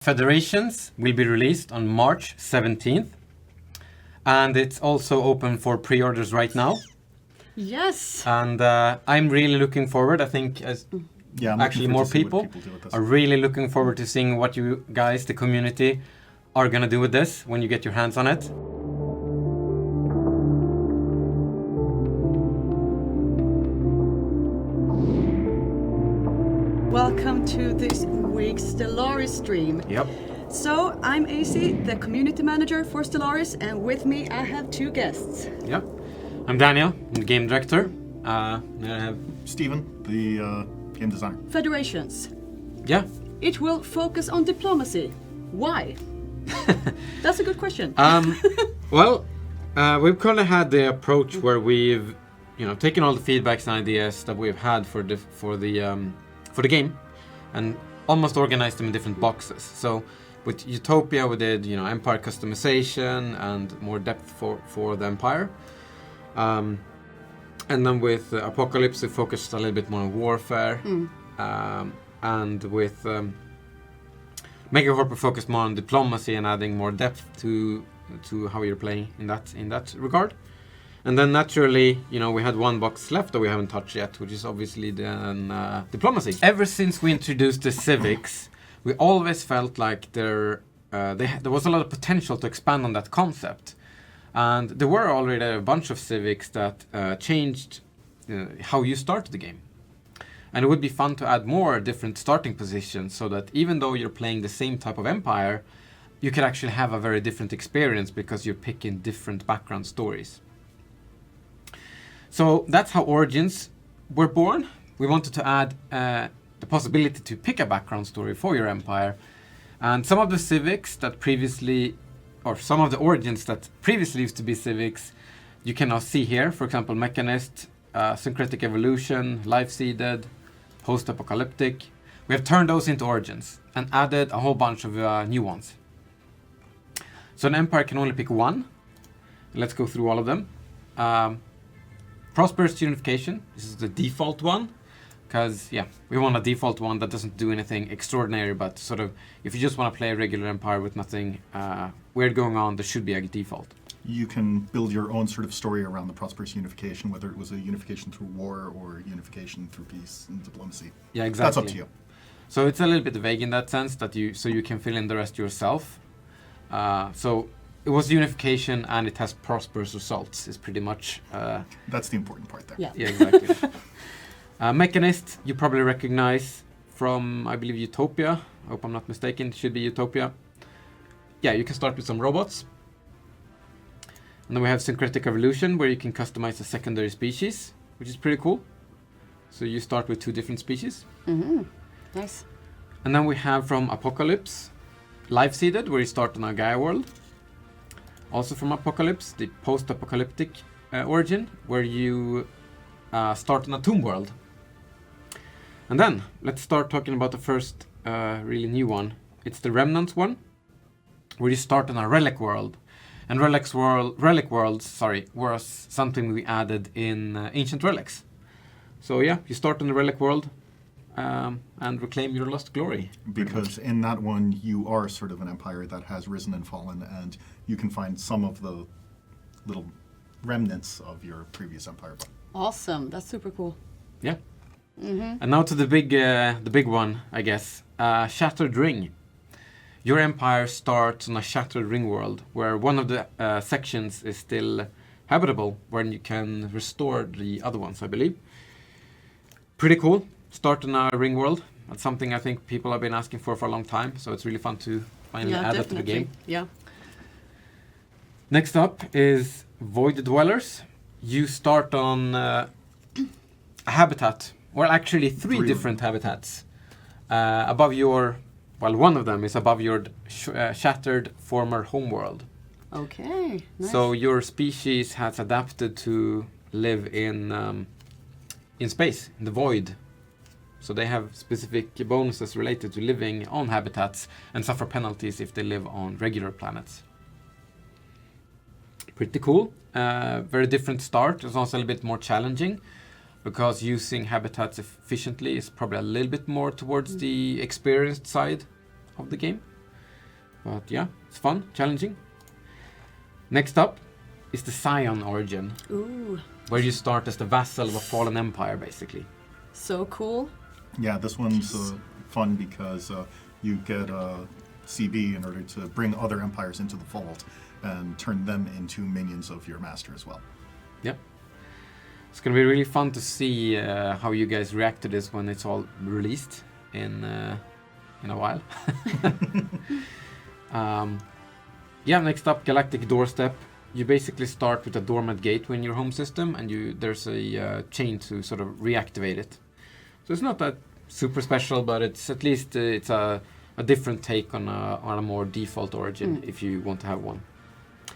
Federations will be released on March 17th, and it's also open for pre-orders right now. Yes. And I'm really looking forward. I think actually more people are really looking forward to seeing what you guys, the community, are going to do with this when you get your hands on it. Welcome to this week's Stellaris stream. Yep. So, I'm AC, the community manager for Stellaris, and with me I have two guests. Yep. I'm Daniel, I'm the game director. I have Steven, the game designer. Federations. Yeah. It will focus on diplomacy. Why? That's a good question. Well, we've kind of had the approach where we've, taken all the feedbacks and ideas that we've had for the game, and almost organized them in different boxes. So, with Utopia, we did, empire customization and more depth for the empire. And then with Apocalypse, we focused a little bit more on warfare. And with Megacorp, we focused more on diplomacy and adding more depth to how you're playing in that regard. And then naturally, we had one box left that we haven't touched yet, which is obviously the diplomacy. Ever since we introduced the civics, we always felt like there was a lot of potential to expand on that concept. And there were already a bunch of civics that changed how you start the game. And it would be fun to add more different starting positions so that even though you're playing the same type of empire, you could actually have a very different experience because you're picking different background stories. So that's how Origins were born. We wanted to add the possibility to pick a background story for your empire. And some of the civics that previously, or some of the origins that previously used to be civics, you can now see here. For example, Mechanist, Syncretic Evolution, Life-Seeded, Post-Apocalyptic. We have turned those into origins and added a whole bunch of new ones. So an empire can only pick one. Let's go through all of them. Prosperous Unification, this is the default one, because we want a default one that doesn't do anything extraordinary, but sort of, if you just want to play a regular empire with nothing weird going on, there should be a default. You can build your own sort of story around the Prosperous Unification, whether it was a unification through war or unification through peace and diplomacy. Yeah, exactly. That's up to you. So it's a little bit vague in that sense, that you can fill in the rest yourself. So it was unification and it has prosperous results, is pretty much... That's the important part there. Yeah, exactly. Mechanist, you probably recognize from, I believe, Utopia. I hope I'm not mistaken, it should be Utopia. Yeah, you can start with some robots. And then we have Syncretic Evolution, where you can customize a secondary species, which is pretty cool. So you start with two different species. Mm-hmm. Nice. And then we have from Apocalypse, Life-Seeded, where you start on a Gaia world. Also from Apocalypse, the post-apocalyptic origin, where you start on a tomb world. And then, let's start talking about the first really new one. It's the Remnants one, where you start on a relic world. And relic worlds was something we added in Ancient Relics. So you start on the relic world and reclaim your lost glory. Because in that one, you are sort of an empire that has risen and fallen, and you can find some of the little remnants of your previous empire. Awesome, that's super cool. Yeah. Mm-hmm. And now to the big one, I guess. Shattered Ring. Your empire starts on a Shattered Ring world, where one of the sections is still habitable, where you can restore the other ones, I believe. Pretty cool. Start on a ring world. That's something I think people have been asking for a long time, so it's really fun to finally add that to the game. Yeah. Next up is Void Dwellers. You start on a habitat, or actually three different habitats. Above your, one of them is above your shattered former homeworld. Okay, nice. So your species has adapted to live in space, in the void. So they have specific bonuses related to living on habitats and suffer penalties if they live on regular planets. Pretty cool. Very different start. It's also a little bit more challenging because using habitats efficiently is probably a little bit more towards the experienced side of the game. But yeah, it's fun, challenging. Next up is the Scion origin, Ooh, where you start as the vassal of a fallen empire, basically. so cool. Yeah, this one's fun because you get a CB in order to bring other empires into the fold and turn them into minions of your master as well. Yep. It's going to be really fun to see how you guys react to this when it's all released in a while. Yeah, next up, Galactic Doorstep. You basically start with a dormant gateway in your home system, and there's a chain to sort of reactivate it. So it's not that super special, but it's at least it's a different take on a more default origin if you want to have one.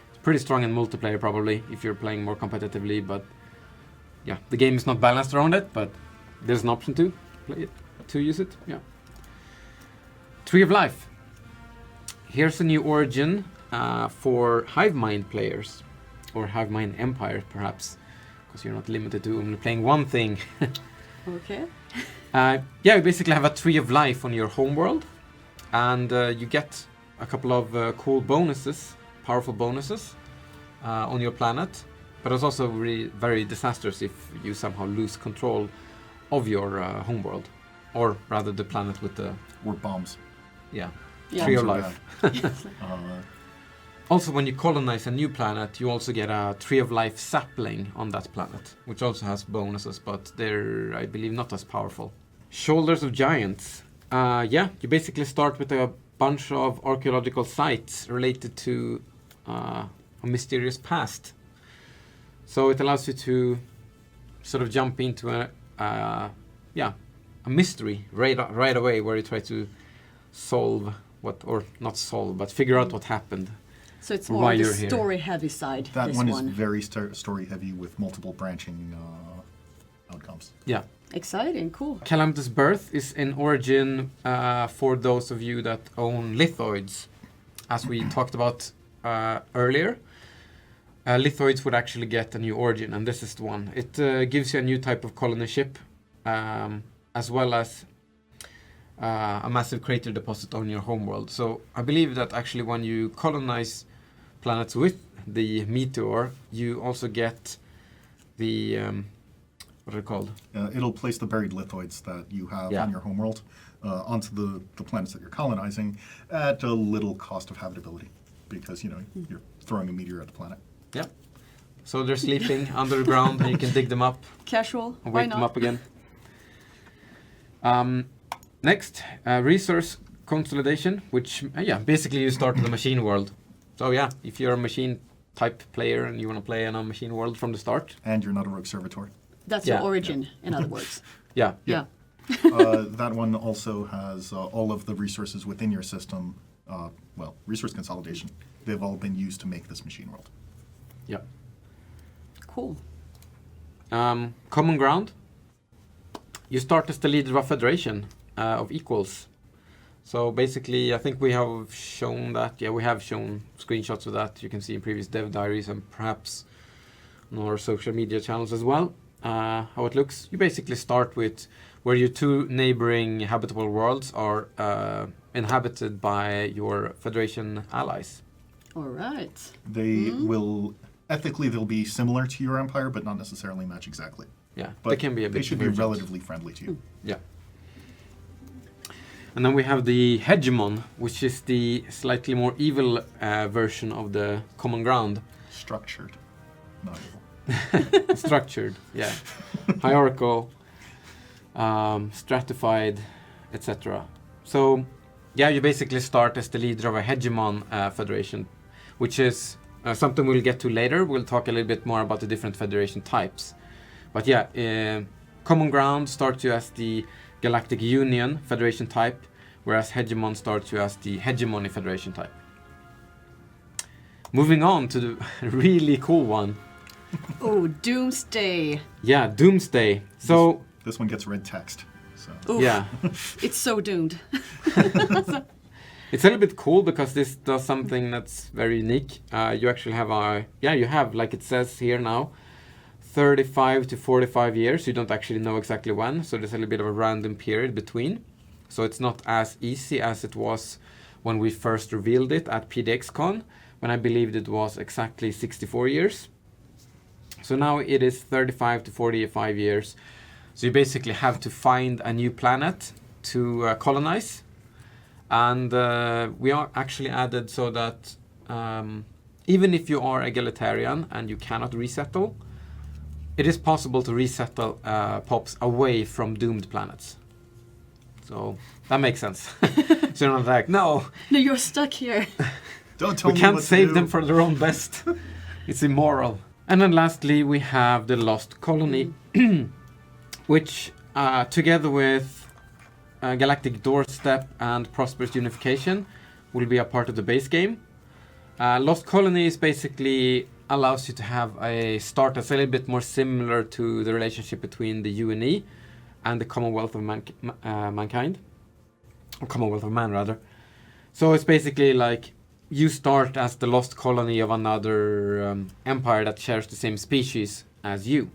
It's pretty strong in multiplayer probably if you're playing more competitively, but yeah, the game is not balanced around it, but there's an option to play it, to use it. Yeah. Tree of Life. Here's a new origin for Hive Mind players, or Hive Mind Empire perhaps, because you're not limited to only playing one thing. Okay. Yeah, you basically have a Tree of Life on your homeworld, and you get a couple of cool bonuses, powerful bonuses on your planet, but it's also really very disastrous if you somehow lose control of your homeworld, or rather the planet with the... Or bombs. Yeah, Yeah. Tree of Bombs are Life. bad. Also, when you colonize a new planet, you also get a Tree of Life sapling on that planet, which also has bonuses, but they're, I believe, not as powerful. Shoulders of Giants. Yeah, you basically start with a bunch of archaeological sites related to a mysterious past. So it allows you to sort of jump into a mystery right away, where you try to solve or not solve, but figure out what happened. So it's Why more the you're here. story-heavy side. That this one is very story-heavy with multiple branching outcomes. Yeah. Exciting, cool. Calamitous Birth is an origin for those of you that own lithoids. As we talked about earlier, lithoids would actually get a new origin, and this is the one. It gives you a new type of colony ship, as well as a massive crater deposit on your homeworld. So I believe that actually when you colonize planets with the meteor, you also get the... what are they called? It'll place the buried lithoids that you have on your homeworld onto the planets that you're colonizing at a little cost of habitability, because you're throwing a meteor at the planet. Yeah. So they're sleeping underground, and you can dig them up Casual, and why wake not? them up again. Next, resource consolidation, which basically you start with the machine world. So yeah, if you're a machine type player and you want to play in a machine world from the start. And you're not a rogue servitor. That's Yeah. your origin, in other words. Yeah. Yeah. That one also has all of the resources within your system, resource consolidation. They've all been used to make this machine world. Yeah. Cool. Common ground. You start as the leader of a federation of equals. So basically, I think we have shown that. Yeah, we have shown screenshots of that. You can see in previous dev diaries and perhaps on our social media channels as well. How it looks. You basically start with where your two neighboring habitable worlds are inhabited by your Federation allies. All right. They will, ethically, they'll be similar to your empire, but not necessarily match exactly. Yeah, But they can be a bit they should be divergent. relatively friendly to you. Yeah. And then we have the Hegemon, which is the slightly more evil version of the common ground. Structured, not evil. Structured, yeah. Hierarchical, stratified, etc. So, yeah, you basically start as the leader of a Hegemon federation, which is something we'll get to later. We'll talk a little bit more about the different federation types. But yeah, Common Ground starts you as the Galactic Union Federation type, whereas Hegemon starts you as the Hegemony Federation type. Moving on to the really cool one. Oh, Doomsday. Yeah, Doomsday. So, This one gets red text. So Oof. yeah. It's so doomed. It's a little bit cool because this does something that's very unique. You actually have you have, like it says here now, 35 to 45 years. You don't actually know exactly when, so there's a little bit of a random period between. So it's not as easy as it was when we first revealed it at PDXCon, when I believed it was exactly 64 years. So now it is 35 to 45 years. So you basically have to find a new planet to colonize. And we are actually added so that even if you are egalitarian and you cannot resettle, it is possible to resettle pops away from doomed planets. So that makes sense. So you're not like, no, you're stuck here. Don't tell we me can't what to save do. them for their own best. It's immoral. And then lastly, we have the Lost Colony, which together with Galactic Doorstep and Prosperous Unification will be a part of the base game. Lost Colony is basically allows you to have a start that's a little bit more similar to the relationship between the UNE and the Commonwealth of Mankind, or Commonwealth of Man rather. So it's basically like you start as the lost colony of another empire that shares the same species as you.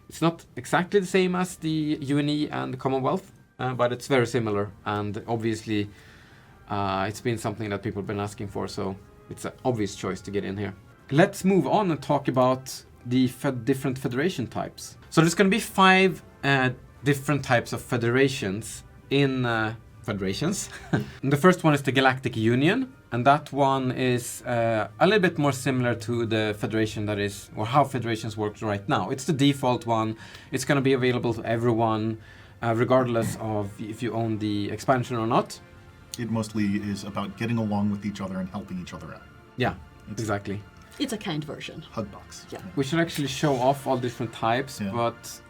It's not exactly the same as the UNE and the Commonwealth, but it's very similar, and obviously it's been something that people have been asking for, so it's an obvious choice to get in here. Let's move on and talk about the different federation types. So there's going to be 5 different types of federations in federations. And the first one is the Galactic Union, and that one is a little bit more similar to the federation that is, or how federations work right now. It's the default one. It's going to be available to everyone, regardless of if you own the expansion or not. It mostly is about getting along with each other and helping each other out. Yeah, exactly. It's a kind version. Hug box. Yeah. We should actually show off all different types, but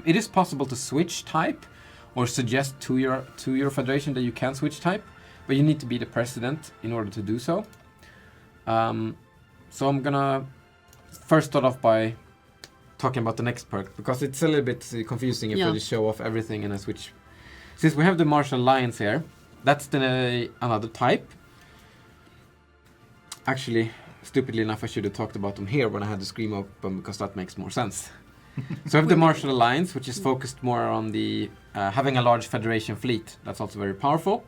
it is possible to switch type or suggest to your federation that you can switch type, but you need to be the president in order to do so. So I'm gonna first start off by talking about the next perk, because it's a little bit confusing if I just show off everything and I switch. Since we have the Martial Alliance here, that's another type. Actually, stupidly enough, I should have talked about them here when I had the screen open, because that makes more sense. So we have the Martial Alliance, which is focused more on the having a large federation fleet. That's also very powerful.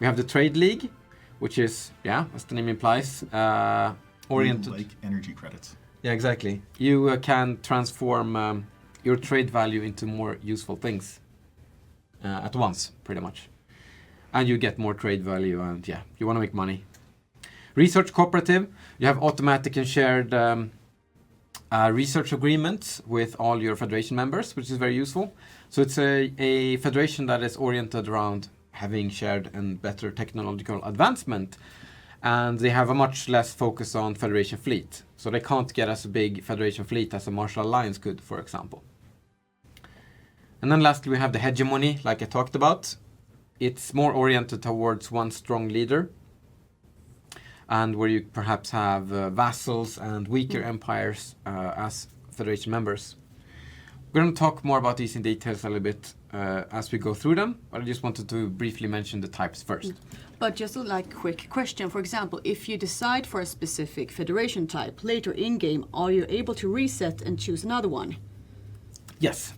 We have the Trade League, which is, as the name implies, oriented... Like energy credits. Yeah, exactly. You can transform your trade value into more useful things at once, pretty much. And you get more trade value, and you want to make money. Research Cooperative, you have automatic and shared research agreements with all your federation members, which is very useful. So it's a federation that is oriented around having shared and better technological advancement, and they have a much less focus on federation fleet. So they can't get as a big federation fleet as a Martial Alliance could, for example. And then lastly, we have the Hegemony, like I talked about. It's more oriented towards one strong leader, and where you perhaps have vassals and weaker empires as federation members. We're going to talk more about these in details a little bit as we go through them, but I just wanted to briefly mention the types first. But just a quick question. For example, if you decide for a specific federation type later in game, are you able to reset and choose another one? Yes.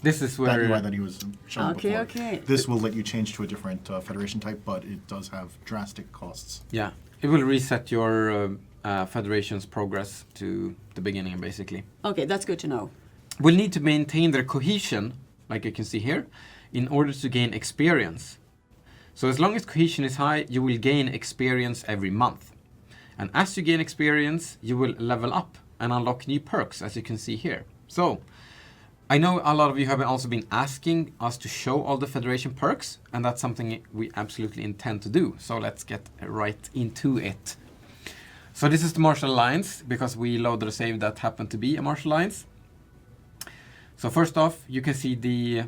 This is where... That UI that he was showing before. Okay. This will let you change to a different federation type, but it does have drastic costs. Yeah, it will reset your federation's progress to the beginning, basically. Okay, that's good to know. We'll need to maintain their cohesion, like you can see here, in order to gain experience. So as long as cohesion is high, you will gain experience every month. And as you gain experience, you will level up and unlock new perks, as you can see here. So, I know a lot of you have also been asking us to show all the Federation perks, and that's something we absolutely intend to do. So let's get right into it. So this is the Martial Alliance, because we loaded a save that happened to be a Martial Alliance. So first off, you can see the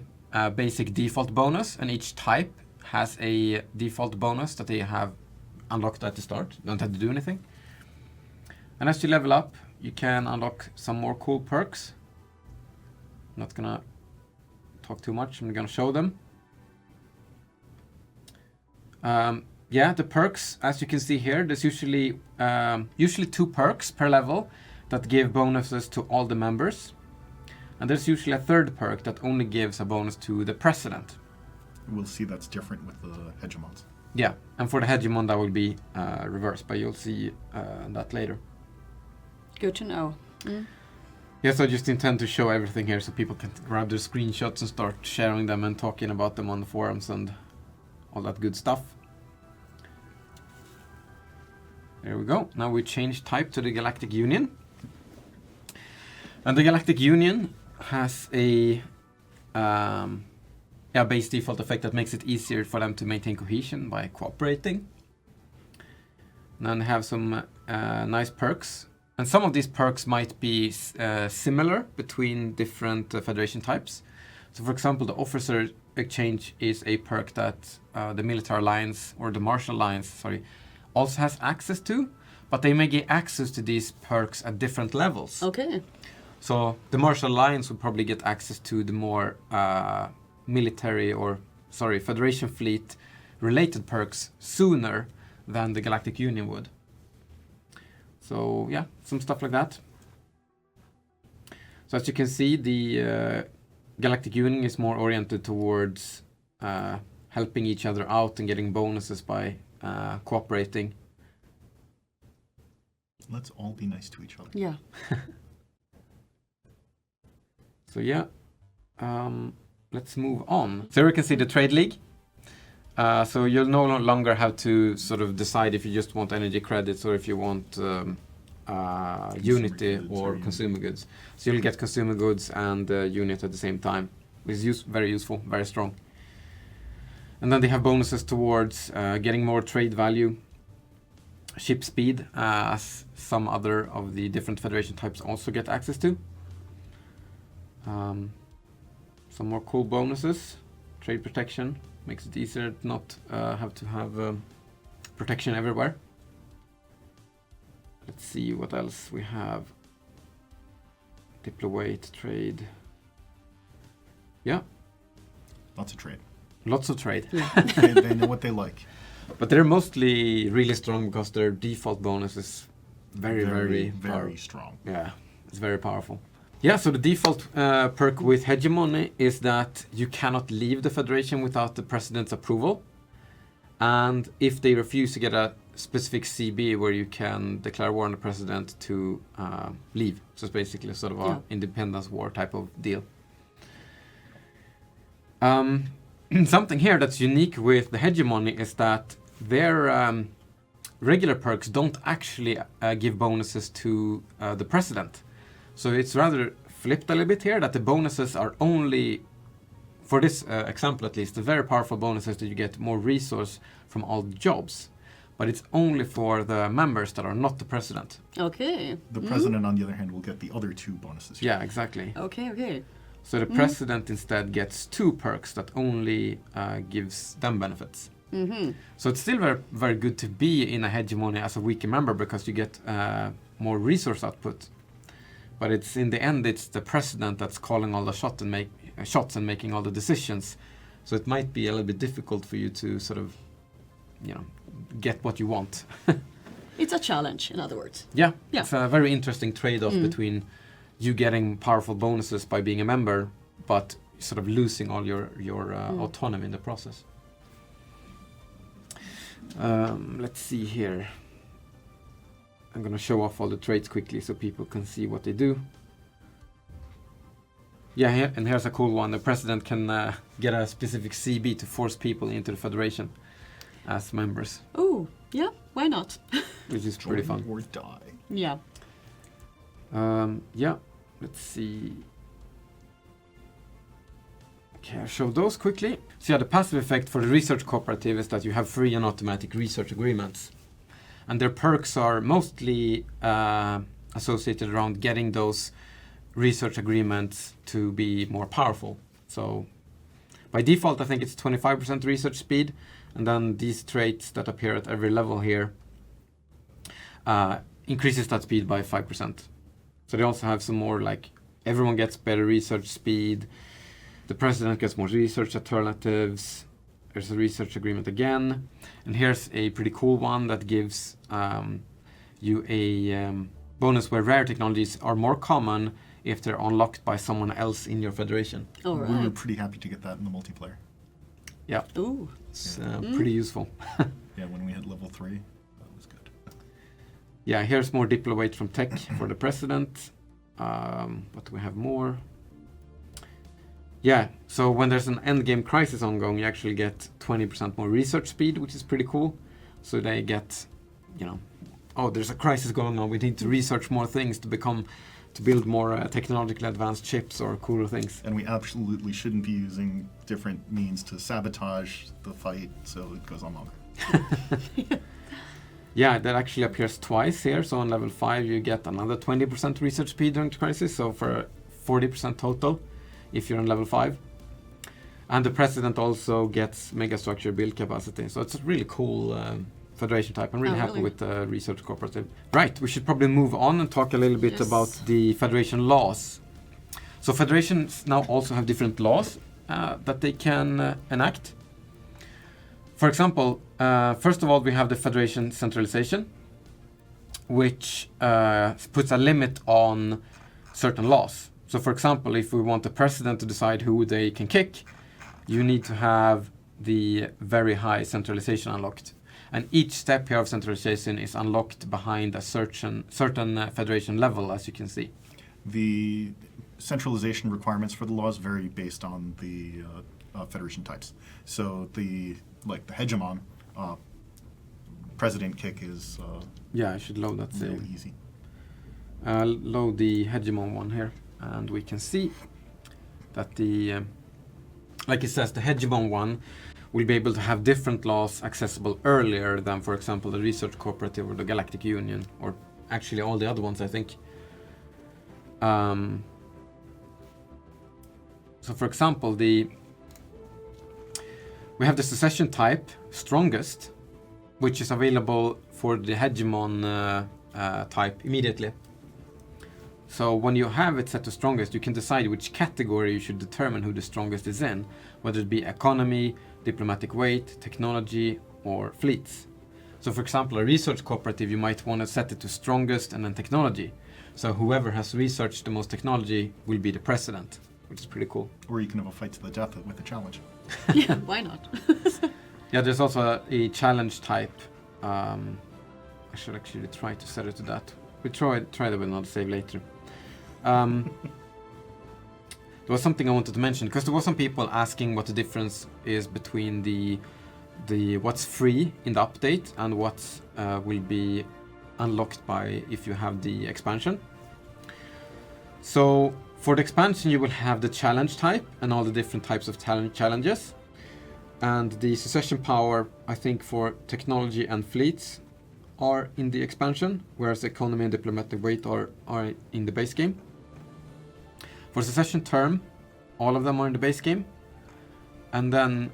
basic default bonus, and each type has a default bonus that they have unlocked at the start. You don't have to do anything. And as you level up, you can unlock some more cool perks. I'm not gonna talk too much, I'm gonna show them. Yeah, the perks, as you can see here, there's usually 2 perks per level that give bonuses to all the members. And there's usually a third perk that only gives a bonus to the president. We'll see that's different with the hegemons. Yeah, and for the hegemon that will be reversed, but you'll see that later. Good to know. Yes, I just intend to show everything here so people can grab their screenshots and start sharing them and talking about them on the forums and all that good stuff. There we go. Now we change type to the Galactic Union. And the Galactic Union has a base default effect that makes it easier for them to maintain cohesion by cooperating. And then they have some nice perks. And some of these perks might be similar between different Federation types. So for example, the Officer Exchange is a perk that the Military Alliance, or the Martial Alliance, sorry, also has access to, but they may get access to these perks at different levels. Okay. So the Martial Alliance would probably get access to the more Federation fleet related perks sooner than the Galactic Union would. So yeah, some stuff like that. So as you can see, the Galactic Union is more oriented towards helping each other out and getting bonuses by cooperating. Let's all be nice to each other. Yeah. So yeah, let's move on. So here we can see the Trade League. So you'll no longer have to sort of decide if you just want energy credits or if you want Unity or consumer goods. So you'll get consumer goods and Unity at the same time, which is very useful, very strong. And then they have bonuses towards getting more trade value, ship speed, as some other of the different Federation types also get access to. Some more cool bonuses. Trade protection makes it easier to not have to have protection everywhere. Let's see what else we have. Diplowate, trade. Yeah. Lots of trade. Lots of trade. Yeah. They know what they like. But they're mostly really strong because their default bonus is very strong. Yeah, it's very powerful. Yeah, so the default perk with Hegemony is that you cannot leave the Federation without the President's approval. And if they refuse to get a specific CB where you can declare war on the President to leave. So it's basically sort of an independence war type of deal. Something here that's unique with the Hegemony is that their regular perks don't actually give bonuses to the President. So it's rather flipped a little bit here, that the bonuses are only, for this example at least, the very powerful bonuses that you get more resource from all jobs. But it's only for the members that are not the President. Okay. The President, on the other hand, will get the other two bonuses. Here. Yeah, exactly. Okay. So the President instead gets 2 perks that only gives them benefits. Mm-hmm. So it's still very, very good to be in a Hegemony as a weaker member because you get more resource output. But it's in the end, it's the President that's calling all the shots and making all the decisions. So it might be a little bit difficult for you to sort of, get what you want. It's a challenge, in other words. Yeah. It's a very interesting trade-off between you getting powerful bonuses by being a member, but sort of losing all your autonomy in the process. Let's see here. I'm going to show off all the trades quickly so people can see what they do. Yeah, and here's a cool one. The President can get a specific CB to force people into the Federation as members. Oh, yeah, why not? Which is pretty fun. Or die. Yeah. Yeah, let's see. Okay, I'll show those quickly. So yeah, the passive effect for the research cooperative is that you have free and automatic research agreements. And their perks are mostly associated around getting those research agreements to be more powerful. So by default, I think it's 25% research speed. And then these traits that appear at every level here increases that speed by 5%. So they also have some more, like, everyone gets better research speed. The President gets more research alternatives. There's a research agreement again. And here's a pretty cool one that gives you a bonus where rare technologies are more common if they're unlocked by someone else in your Federation. All right. We were pretty happy to get that in the multiplayer. Yeah, Ooh. it's pretty useful. Yeah, when we hit level 3, that was good. Yeah, here's more diplomate from tech for the president. What do we have more? Yeah, so when there's an endgame crisis ongoing, you actually get 20% more research speed, which is pretty cool. So they get, you know, oh, there's a crisis going on. We need to research more things to build more technologically advanced chips or cooler things. And we absolutely shouldn't be using different means to sabotage the fight, so it goes on longer. Yeah, that actually appears twice here. So on level 5, you get another 20% research speed during the crisis. So for 40% total, if you're on level 5. And the president also gets megastructure build capacity. So it's a really cool Federation type. I'm really happy with the research cooperative. Right, we should probably move on and talk a little bit about the Federation laws. So Federations now also have different laws that they can enact. For example, first of all, we have the Federation centralization, which puts a limit on certain laws. So for example, if we want the president to decide who they can kick, you need to have the very high centralization unlocked. And each step here of centralization is unlocked behind a certain Federation level, as you can see. The centralization requirements for the laws vary based on the Federation types. So the hegemon president kick is yeah, I should load that. really easy. Load the hegemon one here, and we can see that the like it says, the hegemon one will be able to have different laws accessible earlier than, for example, the Research Cooperative or the Galactic Union, or actually all the other ones, I think. So for example, we have the secession type, strongest, which is available for the hegemon type immediately. So when you have it set to strongest, you can decide which category you should determine who the strongest is in, whether it be economy, diplomatic weight, technology, or fleets. So for example, a research cooperative, you might want to set it to strongest and then technology. So whoever has researched the most technology will be the president, which is pretty cool. Or you can have a fight to the death with a challenge. Yeah, why not? Yeah, there's also a challenge type. I should actually try to set it to that. We try that with another save later. There was something I wanted to mention, because there were some people asking what the difference is between the what's free in the update and what will be unlocked by if you have the expansion. So for the expansion, you will have the challenge type and all the different types of challenges, and the secession power, I think, for technology and fleets are in the expansion, whereas economy and diplomatic weight are in the base game. For secession term, all of them are in the base game. And then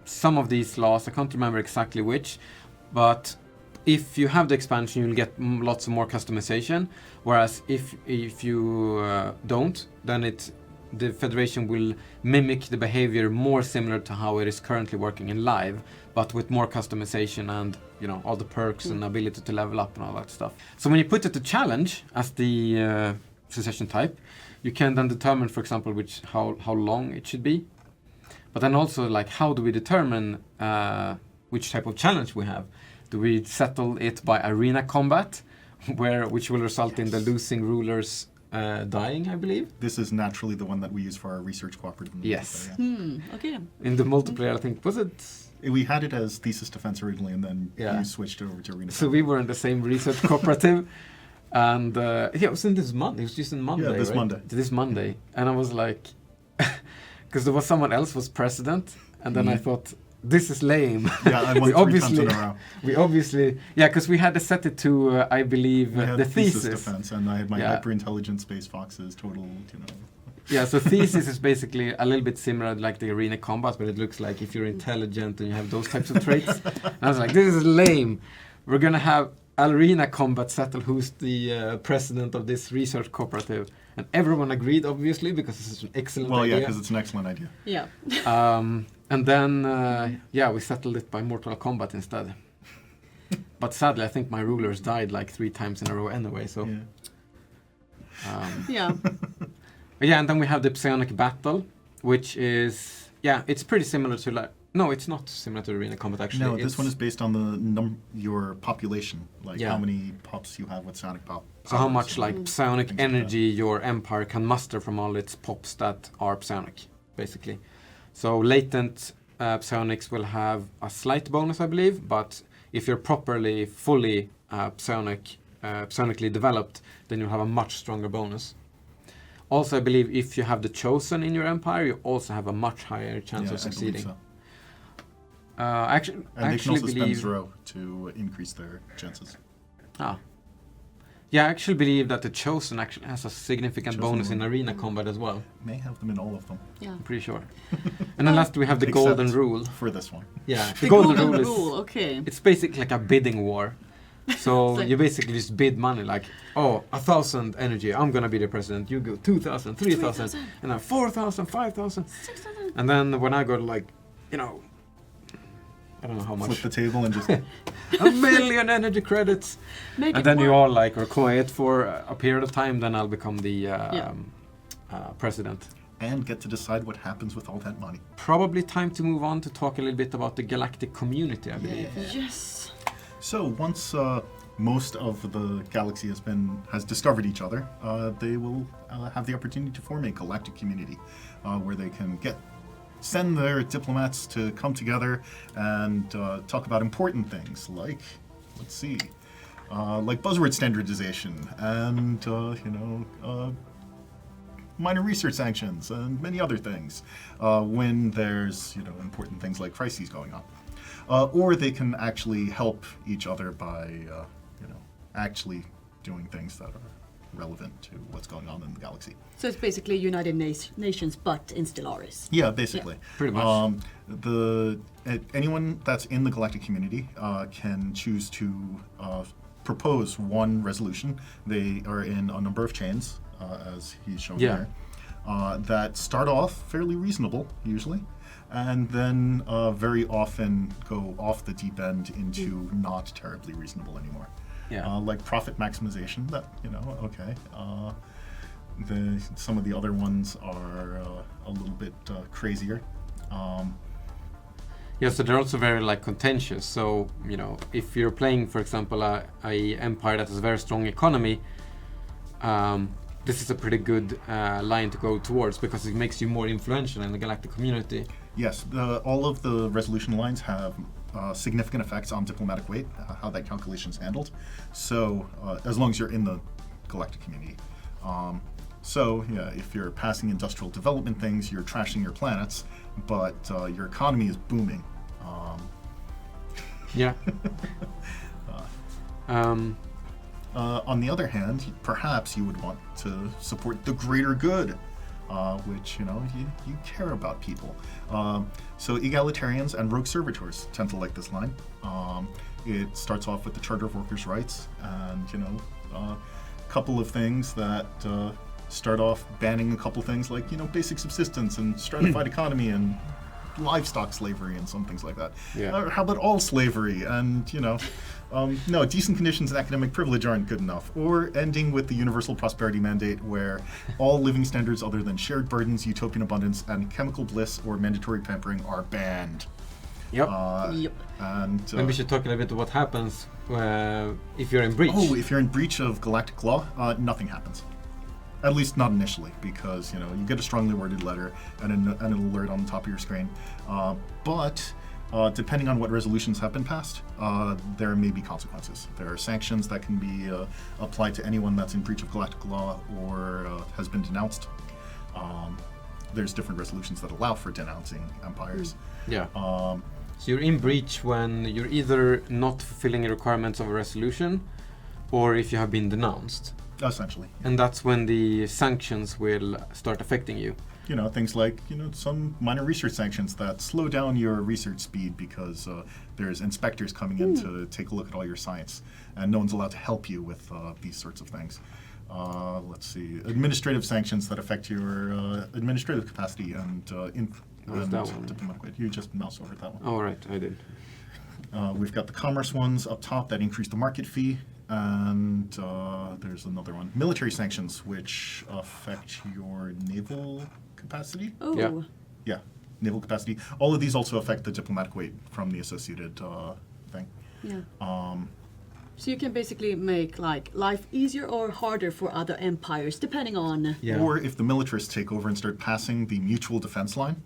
some of these laws, I can't remember exactly which, but if you have the expansion, you'll get lots of more customization. Whereas if you don't, then the Federation will mimic the behavior more similar to how it is currently working in live, but with more customization and, you know, all the perks and ability to level up and all that stuff. So when you put it to challenge as the secession type, you can then determine, for example, how long it should be. But then also, like, how do we determine which type of challenge we have? Do we settle it by arena combat, which will result in the losing rulers dying, I believe? This is naturally the one that we use for our research cooperative. Yes. Okay. In the multiplayer, I think, was it? We had it as thesis defense originally, and then you switched over to arena. So we were in the same research cooperative, and it was in this month. It was just in Monday. Yeah, this right? Monday. This Monday, and I was like, because there was someone else was president, and then I thought, this is lame. Yeah, I won 3 times in a row. We obviously, because we had to set it to, I believe, the thesis defense, and I had my hyper-intelligent space foxes total, Yeah, so thesis is basically a little bit similar like the arena combat, but it looks like if you're intelligent and you have those types of traits. And I was like, this is lame. We're going to have arena combat settle who's the president of this research cooperative. And everyone agreed, obviously, because this is an excellent idea. Well, yeah, because it's an excellent idea. Yeah. And then, we settled it by Mortal Kombat instead. But sadly, I think my rulers died like 3 times in a row anyway, so... Yeah. Yeah, and then we have the psionic battle, which is Yeah, it's pretty similar to like. No, it's not similar to arena combat actually. No, this one is based on the your population, like Yeah. how many pops you have with psionic pop. So how much like psionic Things like energy your empire can muster from all its pops that are psionic, basically. So latent psionics will have a slight bonus, I believe, but if you're properly, fully psionically developed, then you'll have a much stronger bonus. Also, I believe if you have the Chosen in your empire, you also have a much higher chance Yeah, of I believe succeeding. so. Actually, And they can actually also spend believe. zero to increase their chances. Ah. Yeah, I actually believe that the Chosen actually has a significant Chosen bonus in one. arena combat as well. May have them in all of them Yeah. I'm pretty sure. And then last we have the golden Except rule. for this one. Yeah, The golden is rule, okay. it's basically like a bidding war. So It's like- you basically just bid money like, oh, 1,000 energy, I'm gonna be the president. You go 2,000, 3,000, 3,000. and then 4,000, 5,000. 6,000. And then when I go like, you know, I don't know how Flip much, the table and just a million energy credits. Make And it then you more. all like are quiet for a period of time, then I'll become the president. and get to decide what happens with all that money. Probably time to move on to talk a little bit about the galactic community, I believe. Yes. So once most of the galaxy has discovered each other, they will have the opportunity to form a galactic community where they can send their diplomats to come together and talk about important things like, let's see, like buzzword standardization and minor research sanctions and many other things when there's important things like crises going on. Or they can actually help each other by actually doing things that are relevant to what's going on in the galaxy. So it's basically United Nations, but in Stellaris. Yeah, basically. Pretty much. Anyone that's in the galactic community can choose to propose one resolution. They are in a number of chains, as he's shown Yeah. here, that start off fairly reasonable, usually, and then very often go off the deep end into not terribly reasonable anymore. Yeah. Like profit maximization, that, okay. Some of the other ones are a little bit crazier. Yeah, so they're also very like contentious. So if you're playing, for example, a empire that has a very strong economy, this is a pretty good line to go towards because it makes you more influential in the galactic community. Yes, all of the resolution lines have significant effects on diplomatic weight, how that calculation is handled. So as long as you're in the galactic community. So yeah, if you're passing industrial development things, you're trashing your planets, but your economy is booming. Yeah. On the other hand, perhaps you would want to support the greater good, which, you care about people. So egalitarians and rogue servitors tend to like this line. It starts off with the Charter of Workers' Rights and, a couple of things that start off banning a couple things like, basic subsistence and stratified economy and livestock slavery and some things like that. Yeah. Or how about all slavery and, no, decent conditions and academic privilege aren't good enough. Or ending with the universal prosperity mandate where all living standards other than shared burdens, utopian abundance, and chemical bliss or mandatory pampering are banned. Yep. Yep. And Maybe we should talk a little bit about what happens if you're in breach. oh, if you're in breach of galactic law, nothing happens. At least not initially, because you get a strongly worded letter and an alert on the top of your screen. But depending on what resolutions have been passed, there may be consequences. There are sanctions that can be applied to anyone that's in breach of galactic law or has been denounced. There's different resolutions that allow for denouncing empires. Yeah. So you're in breach when you're either not fulfilling the requirements of a resolution, or if you have been denounced. Essentially. And that's when the sanctions will start affecting you. Things like, some minor research sanctions that slow down your research speed because there's inspectors coming in to take a look at all your science, and no one's allowed to help you with these sorts of things. Let's see, administrative sanctions that affect your administrative capacity and that one? diplomatic weight. You just mouse over that one. Oh, right, I did. We've got the commerce ones up top that increase the market fee. And there's another one. Military sanctions, which affect your naval capacity. Oh. Yeah. Yeah. naval capacity. All of these also affect the diplomatic weight from the associated thing. Yeah. So you can basically make like life easier or harder for other empires, depending on. Yeah. Or if the militarists take over and start passing the mutual defense line,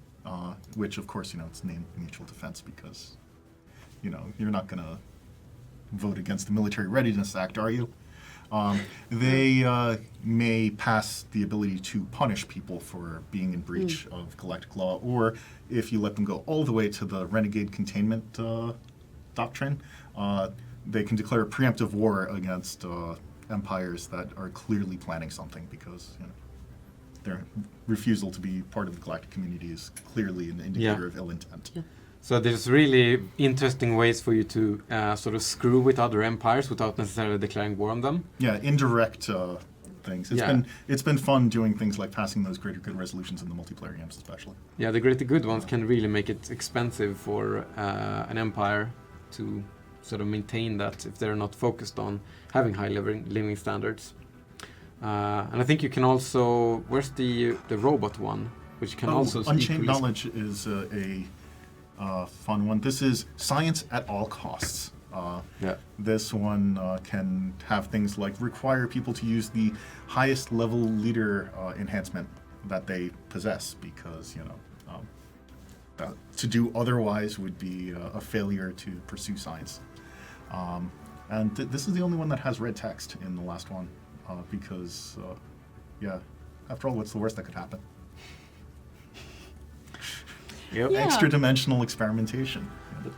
which of course, it's named mutual defense because, you're not going to vote against the Military Readiness Act, are you? They may pass the ability to punish people for being in breach of galactic law, or if you let them go all the way to the renegade containment doctrine, they can declare a preemptive war against empires that are clearly planning something because their refusal to be part of the galactic community is clearly an indicator of ill intent. Yeah. So there's really interesting ways for you to sort of screw with other empires without necessarily declaring war on them. Yeah, indirect things. It's been fun doing things like passing those greater good resolutions in the multiplayer games, especially. Yeah, the greater good ones can really make it expensive for an empire to sort of maintain that if they're not focused on having high living standards. And I think you can also, where's the robot one, which can also Unchained Knowledge is a fun one. This is science at all costs. This one can have things like require people to use the highest level leader enhancement that they possess because, to do otherwise would be a failure to pursue science. And this is the only one that has red text in the last one because, after all, what's the worst that could happen? Yep. Yeah. Extra dimensional experimentation.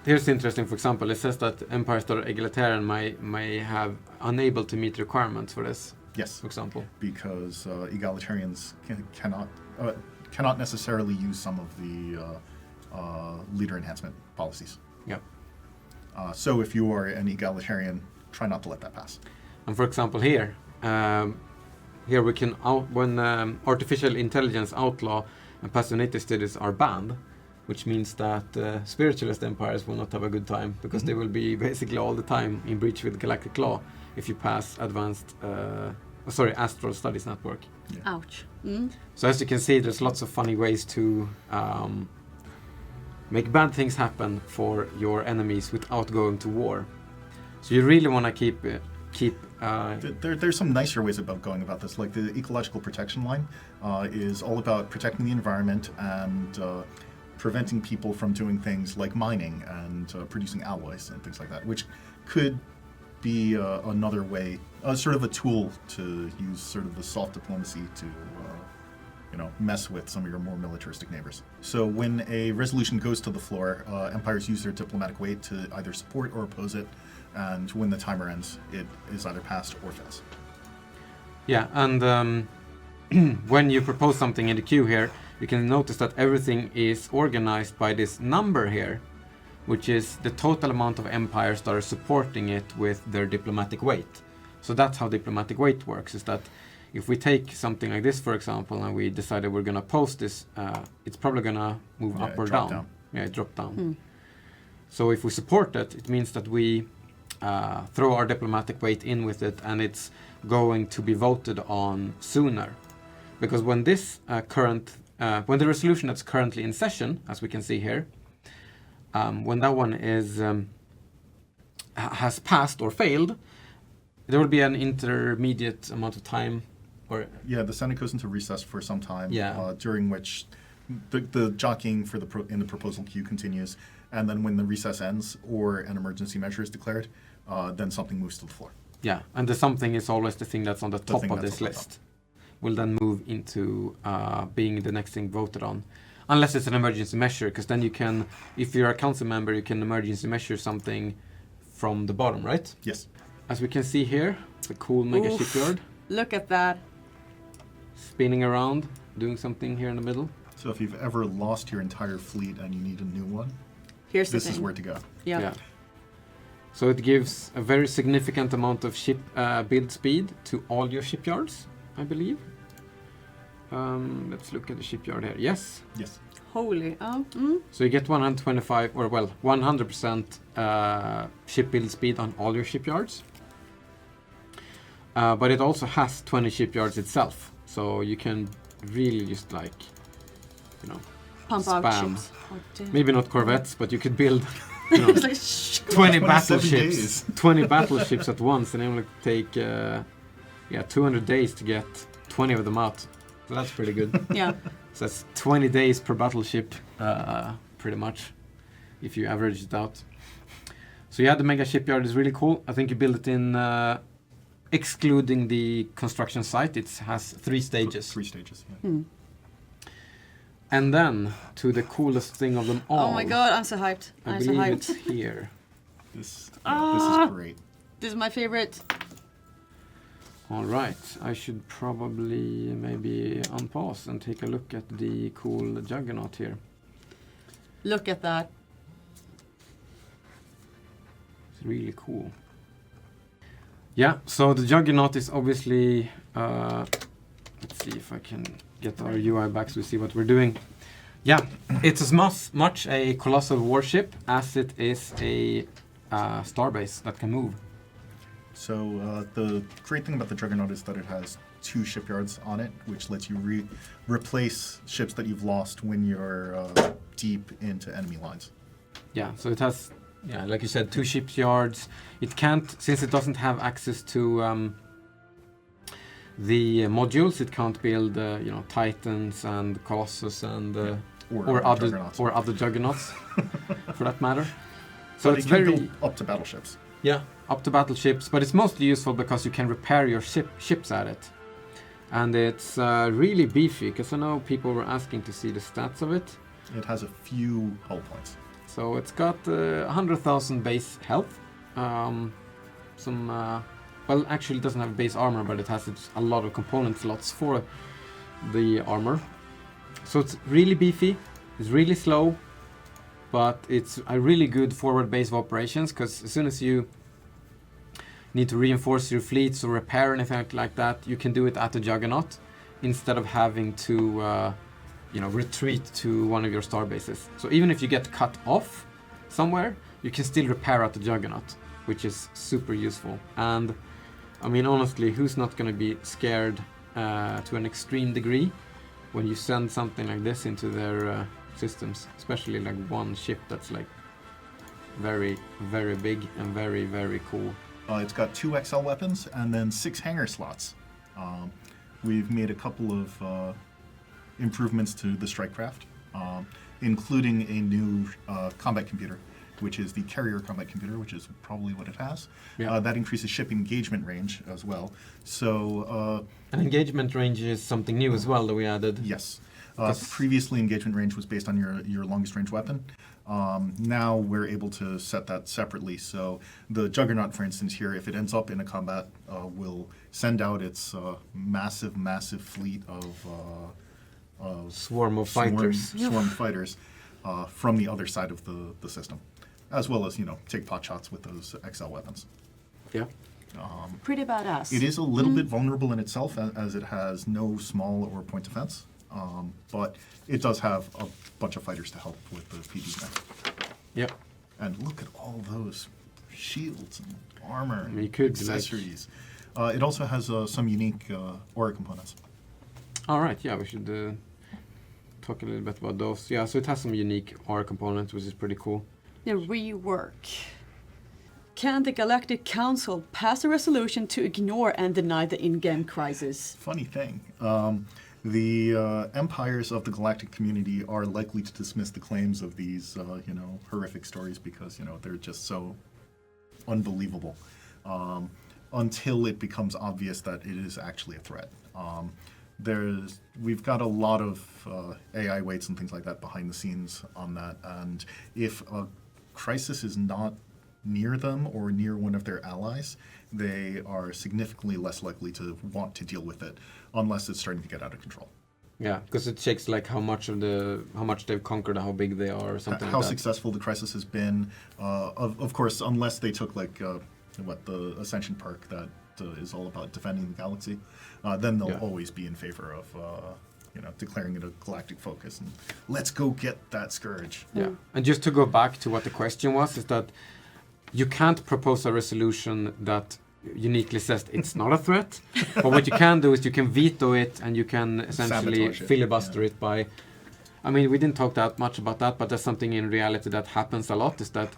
Here's interesting, for example, it says that empires that are egalitarian may have unable to meet requirements for this. Yes, For example. because egalitarians cannot necessarily use some of the leader enhancement policies. Yeah. So if you are an egalitarian, try not to let that pass. And for example, here we can when artificial intelligence outlaw and passive studies are banned, which means that spiritualist empires will not have a good time because they will be basically all the time in breach with galactic law if you pass Astral Studies Network. Yeah. Ouch. Mm. So as you can see, there's lots of funny ways to make bad things happen for your enemies without going to war. So you really want to keep. There's some nicer ways about going about this. Like the ecological protection line is all about protecting the environment and preventing people from doing things like mining and producing alloys and things like that, which could be another way, sort of a tool to use sort of the soft diplomacy to mess with some of your more militaristic neighbors. So when a resolution goes to the floor, empires use their diplomatic weight to either support or oppose it, and when the timer ends, it is either passed or fails. Yeah, and when you propose something in the queue here, you can notice that everything is organized by this number here, which is the total amount of empires that are supporting it with their diplomatic weight. So that's how diplomatic weight works, is that if we take something like this, for example, and we decided we're going to oppose this, it's probably going to move up or down. Yeah, it dropped down. Mm. So if we support it, it means that we throw our diplomatic weight in with it, and it's going to be voted on sooner. Because when this when the resolution that's currently in session, as we can see here, when that one is has passed or failed, there will be an intermediate amount of time. The Senate goes into recess for some time, during which the jockeying for in the proposal queue continues, and then when the recess ends or an emergency measure is declared, then something moves to the floor. Yeah, and the something is always the thing that's on the top of this list. Will then move into being the next thing voted on. Unless it's an emergency measure, because then you can, if you're a council member, you can emergency measure something from the bottom, right? Yes. As we can see here, the cool mega shipyard. Look at that. Spinning around, doing something here in the middle. So if you've ever lost your entire fleet and you need a new one, Here's the this thing. is where to go. Yeah. So it gives a very significant amount of ship build speed to all your shipyards, I believe. Let's look at the shipyard here. Yes. Yes. Holy. So you get 100% ship build speed on all your shipyards. But it also has 20 shipyards itself. So you can really just Pump out spam. ships. Oh, damn. Maybe not corvettes, but you could build you know, It's like, shh. 20 27 battleships, days. 20 battleships at once, and it only take 200 days to get 20 of them out. So that's pretty good. Yeah. So that's 20 days per battleship, pretty much, if you average it out. So yeah, the mega shipyard is really cool. I think you build it in, excluding the construction site, it has 3 stages. 3 stages. Yeah. And then to the coolest thing of them all. Oh my god, I'm so hyped. I I'm so believe hyped. it's here. This is great. This is my favorite. All right, I should probably maybe unpause and take a look at the cool juggernaut here. Look at that. It's really cool. Yeah, so the juggernaut is obviously, let's see if I can get our UI back so we see what we're doing. Yeah, it's as much a colossal warship as it is a starbase that can move. So the great thing about the Juggernaut is that it has 2 shipyards on it, which lets you replace ships that you've lost when you're deep into enemy lines. Yeah, so it has, yeah, like you said, 2 shipyards. It can't, since it doesn't have access to the modules, it can't build, you know, Titans and Colossus and or other juggernauts, for that matter. So but it's it can very build up to battleships. Yeah, up to battleships, but it's mostly useful because you can repair your ships at it. And it's really beefy, because I know people were asking to see the stats of it. It has a few hull points. So it's got 100,000 base health. Well, actually it doesn't have base armor, but it has a lot of component slots for the armor. So it's really beefy, it's really slow, but it's a really good forward base of operations, because as soon as you need to reinforce your fleets or repair anything like that, you can do it at the Juggernaut instead of having to retreat to one of your star bases. So even if you get cut off somewhere, you can still repair at the Juggernaut, which is super useful. And I mean, honestly, who's not going to be scared to an extreme degree when you send something like this into their systems, especially like one ship that's like very, very big and very, very cool. It's got 2 XL weapons and then 6 hangar slots. We've made a couple of improvements to the strike craft, including a new combat computer, which is the carrier combat computer, which is probably what it has. Yeah. That increases ship engagement range as well. So And engagement range is something new as well that we added. yes, previously engagement range was based on your longest range weapon. Now we're able to set that separately. So the Juggernaut, for instance, here, if it ends up in a combat, will send out its massive fleet of Swarm of fighters. swarm fighters from the other side of the system, as well as take pot shots with those XL weapons. Yeah. Pretty badass. It is a little bit vulnerable in itself, as it has no small or point defense, but it does have a bunch of fighters to help with the PD mech. Yep. And look at all those shields and armor and You could, accessories. It also has some unique aura components. All right. Yeah, we should talk a little bit about those. Yeah, so it has some unique aura components, which is pretty cool. The rework. Can the Galactic Council pass a resolution to ignore and deny the in-game crisis? Funny thing, the empires of the galactic community are likely to dismiss the claims of these, horrific stories because, they're just so unbelievable until it becomes obvious that it is actually a threat. We've got a lot of AI weights and things like that behind the scenes on that, and if a crisis is not near them or near one of their allies, they are significantly less likely to want to deal with it unless it's starting to get out of control. Yeah, because it checks like how much they've conquered and how big they are or something How like that. successful the crisis has been. Of course, unless they took the Ascension Park that is all about defending the galaxy, then they'll always be in favor of declaring it a galactic focus and let's go get that scourge. Yeah, and just to go back to what the question was, is that you can't propose a resolution that uniquely says it's not a threat, but what you can do is you can veto it and you can essentially Sabotage it, filibuster it by I mean, we didn't talk that much about that, but there's something in reality that happens a lot, is that,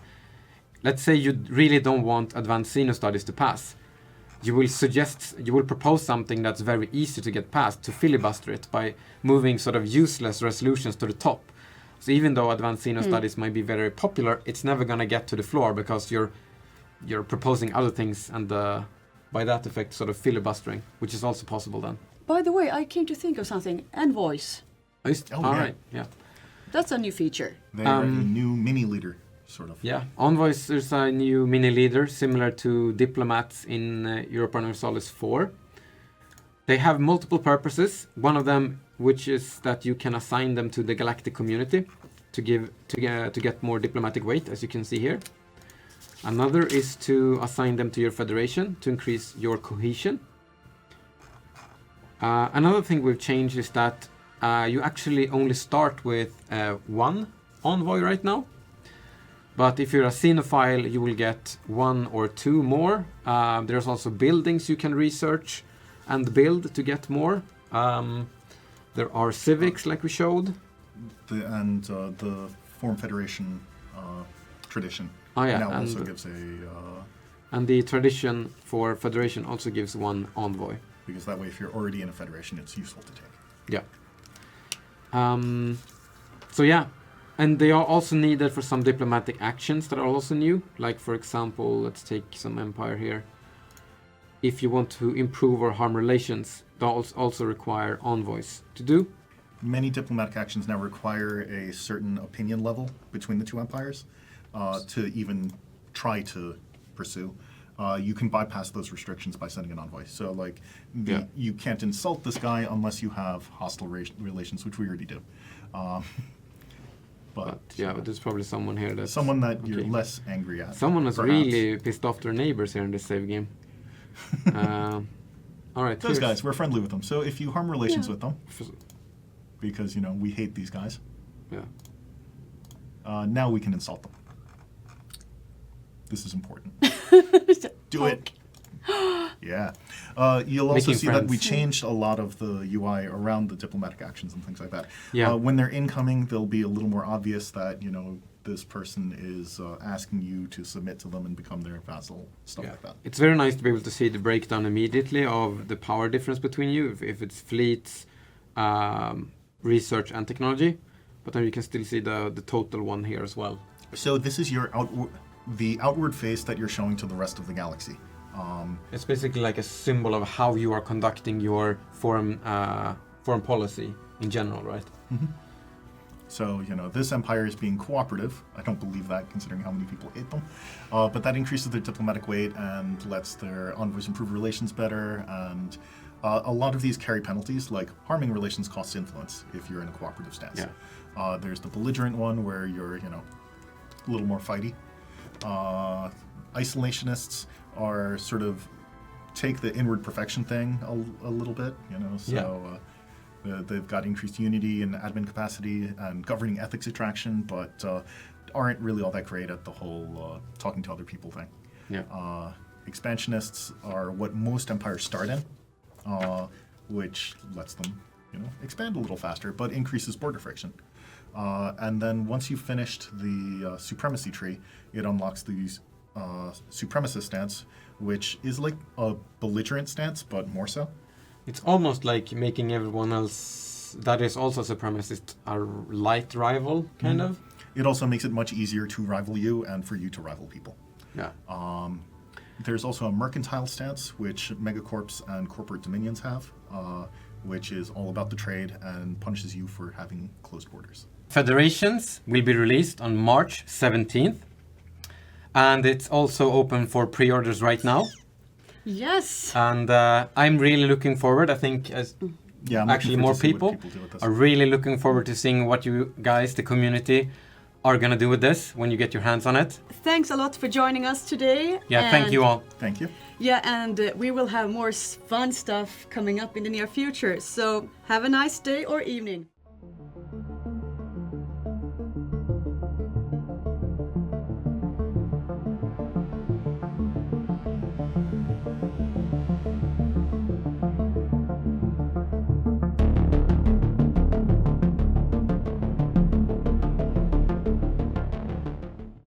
let's say you really don't want advanced senior studies to pass. You will propose something that's very easy to get passed, to filibuster it by moving sort of useless resolutions to the top. So even though advanced senior studies might be very popular, it's never going to get to the floor because you're proposing other things, and by that effect sort of filibustering, which is also possible then. By the way, I came to think of something. Envoys. Oh, All yeah. right, yeah. That's a new feature. They're a new mini leader, sort of. Yeah, envoys is a new mini leader similar to diplomats in Europa Universalis 4. They have multiple purposes. One of them, which is that you can assign them to the galactic community to get more diplomatic weight, as you can see here. Another is to assign them to your federation to increase your cohesion. Another thing we've changed is that you actually only start with one envoy right now. But if you're a xenophile, you will get 1 or 2 more. There's also buildings you can research and build to get more. There are civics, like we showed. The Foreign Federation tradition now also gives a... and the tradition for Federation also gives 1 envoy. Because that way, if you're already in a Federation, it's useful to take. Yeah. So yeah, and they are also needed for some diplomatic actions that are also new. Like, for example, let's take some empire here. If you want to improve or harm relations, those also require envoys to do. Many diplomatic actions now require a certain opinion level between the two empires to even try to pursue. You can bypass those restrictions by sending an envoy. So, like, you can't insult this guy unless you have hostile relations, which we already do. But there's probably someone here that's... Someone that you're less angry at. Someone is perhaps. really pissed off their neighbors here in this save game. All right. Those guys, we're friendly with them. So if you harm relations with them, because, we hate these guys, now we can insult them. This is important. Do it. Yeah. You'll also see that we changed a lot of the UI around the diplomatic actions and things like that. Yeah. When they're incoming, they'll be a little more obvious that, this person is asking you to submit to them and become their vassal, stuff like that. It's very nice to be able to see the breakdown immediately of the power difference between you, if it's fleets, research and technology. But then you can still see the total one here as well. So this is your the outward face that you're showing to the rest of the galaxy. It's basically like a symbol of how you are conducting your foreign policy in general, right? Mm-hmm. So, this empire is being cooperative. I don't believe that, considering how many people hate them. But that increases their diplomatic weight and lets their envoys improve relations better. And a lot of these carry penalties, like harming relations costs influence if you're in a cooperative stance. Yeah. There's the belligerent one where you're, a little more fighty. Isolationists are sort of take the inward perfection thing a little bit, so they've got increased unity and admin capacity and governing ethics attraction, but aren't really all that great at the whole talking to other people thing. Yeah. Expansionists are what most empires start in, which lets them, expand a little faster, but increases border friction. And then once you've finished the supremacy tree, it unlocks the supremacist stance, which is like a belligerent stance, but more so. It's almost like making everyone else that is also supremacist a light rival, kind of. It also makes it much easier to rival you and for you to rival people. Yeah. There's also a mercantile stance, which megacorps and corporate dominions have, which is all about the trade and punishes you for having closed borders. Federations will be released on March 17th. And it's also open for pre-orders right now. Yes. And I'm really looking forward. I think actually more people are really looking forward to seeing what you guys, the community, are going to do with this when you get your hands on it. Thanks a lot for joining us today. Yeah, thank you all. Thank you. Yeah, and we will have more fun stuff coming up in the near future. So have a nice day or evening.